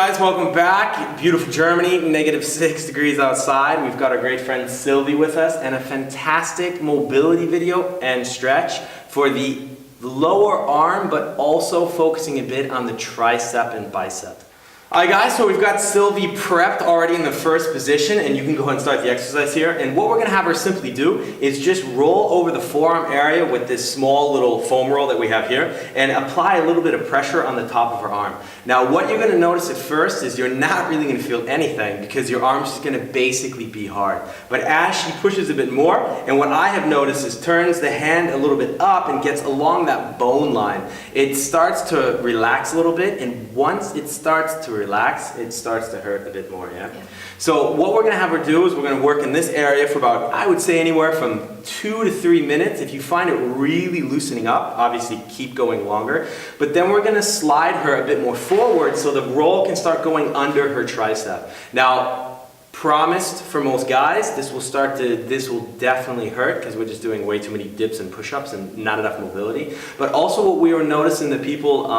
guys, welcome back. Beautiful Germany, -6 degrees outside. We've got our great friend Sylvie with us and a fantastic mobility video and stretch for the lower arm, but also focusing a bit on the tricep and bicep. Alright guys, so we've got Sylvie prepped already in the first position, and you can go ahead and start the exercise here. And what we're going to have her simply do is just roll over the forearm area with this small little foam roll that we have here and apply a little bit of pressure on the top of her arm. Now what you're going to notice at first is you're not really going to feel anything because your arm's just going to basically be hard. But as she pushes a bit more, and what I have noticed is turns the hand a little bit up and gets along that bone line, it starts to relax a little bit, and once it starts to relax, it starts to hurt a bit more, yeah? So what we're going to have her do is we're going to work in this area for about, I would say anywhere from 2 to 3 minutes. If you find it really loosening up, obviously keep going longer. But then we're going to slide her a bit more forward so the roll can start going under her tricep. Now, promised for most guys, this will definitely hurt because we're just doing way too many dips and push-ups and not enough mobility. But also what we were noticing, the people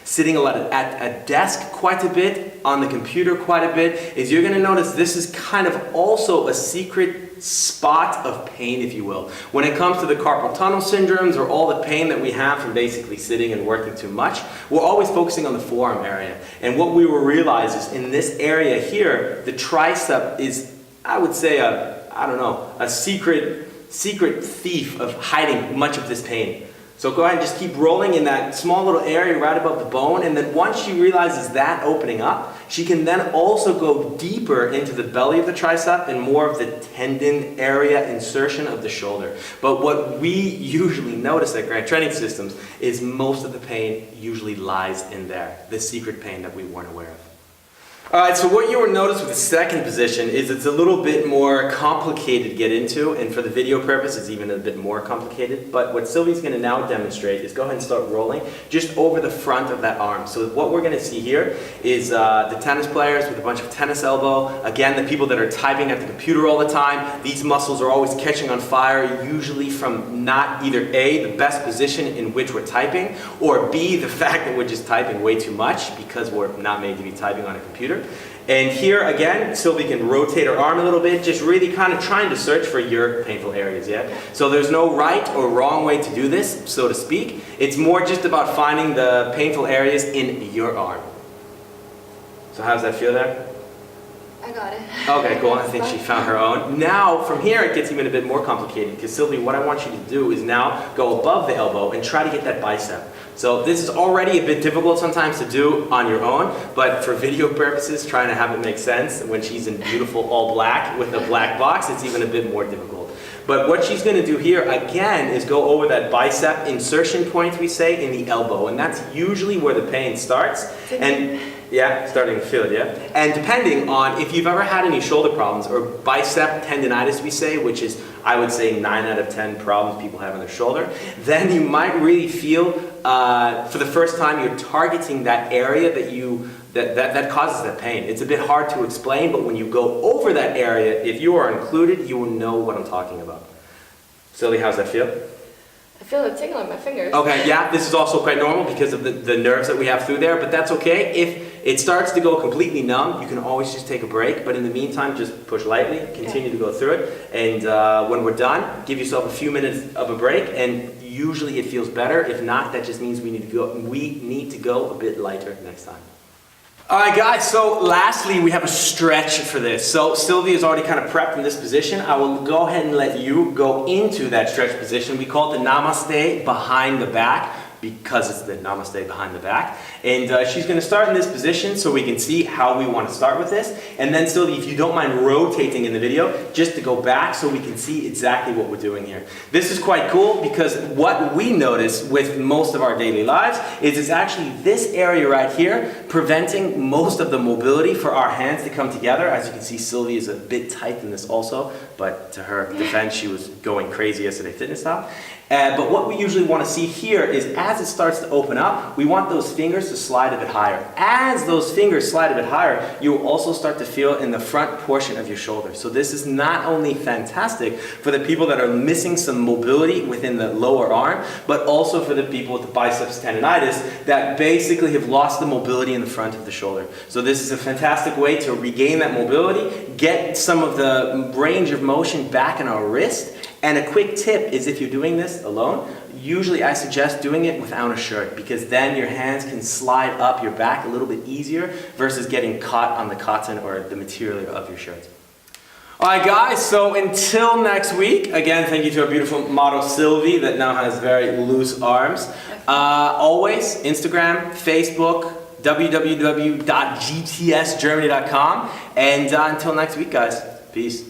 sitting a lot at a desk quite a bit, on the computer quite a bit, is you're going to notice this is kind of also a secret spot of pain, if you will. When it comes to the carpal tunnel syndromes or all the pain that we have from basically sitting and working too much, we're always focusing on the forearm area. And what we will realize is in this area here, the tricep is, I would say, a secret thief of hiding much of this pain. So go ahead and just keep rolling in that small little area right above the bone, and then once she realizes that opening up, she can then also go deeper into the belly of the tricep and more of the tendon area insertion of the shoulder. But what we usually notice at Grant Training Systems is most of the pain usually lies in there, the secret pain that we weren't aware of. Alright, so what you will notice with the second position is it's a little bit more complicated to get into, and for the video purpose it's even a bit more complicated. But what Sylvie's going to now demonstrate is go ahead and start rolling just over the front of that arm. So what we're going to see here is the tennis players with a bunch of tennis elbow. Again, the people that are typing at the computer all the time, these muscles are always catching on fire, usually from not either A, the best position in which we're typing, or B, the fact that we're just typing way too much because we're not made to be typing on a computer. And here again, Sylvie can rotate her arm a little bit, just really kind of trying to search for your painful areas, yeah? So there's no right or wrong way to do this, so to speak. It's more just about finding the painful areas in your arm. So how does that feel there? I got it. Okay, cool. I think she found her own. Now, from here, it gets even a bit more complicated because Sylvie, what I want you to do is now go above the elbow and try to get that bicep. So this is already a bit difficult sometimes to do on your own, but for video purposes, trying to have it make sense when she's in beautiful all black with a black box, it's even a bit more difficult. But what she's going to do here, again, is go over that bicep insertion point, we say, in the elbow. And that's usually where the pain starts. And yeah, starting to feel it, yeah? And depending on if you've ever had any shoulder problems or bicep tendinitis, we say, which is, I would say, 9 out of 10 problems people have in their shoulder, then you might really feel, for the first time, you're targeting that area that causes that pain. It's a bit hard to explain, but when you go over that area, if you are included, you will know what I'm talking about. Sylvie, how's that feel? I feel it tickling my fingers. Okay, yeah, this is also quite normal because of the nerves that we have through there, but that's okay. If it starts to go completely numb, you can always just take a break, but in the meantime, just push lightly, continue to go through it, and when we're done, give yourself a few minutes of a break, and usually it feels better. If not, that just means we need to go a bit lighter next time. Alright guys, so lastly we have a stretch for this. So Sylvie is already kind of prepped in this position. I will go ahead and let you go into that stretch position. We call it the Namaste behind the back, because it's the Namaste behind the back. And she's going to start in this position so we can see how we want to start with this. And then Sylvie, if you don't mind rotating in the video, just to go back so we can see exactly what we're doing here. This is quite cool because what we notice with most of our daily lives is it's actually this area right here preventing most of the mobility for our hands to come together. As you can see, Sylvie is a bit tight in this also, but to her defense, she was going crazy yesterday fitness style. But what we usually want to see here is as it starts to open up, we want those fingers to slide a bit higher. As those fingers slide a bit higher, you will also start to feel in the front portion of your shoulder. So this is not only fantastic for the people that are missing some mobility within the lower arm, but also for the people with the biceps tendonitis that basically have lost the mobility in the front of the shoulder. So this is a fantastic way to regain that mobility, get some of the range of motion back in our wrist. And a quick tip is if you're doing this alone, usually I suggest doing it without a shirt because then your hands can slide up your back a little bit easier versus getting caught on the cotton or the material of your shirt. Alright guys, so until next week, again thank you to our beautiful model Sylvie that now has very loose arms. Always Instagram, Facebook, www.gtsgermany.com, and until next week guys, peace.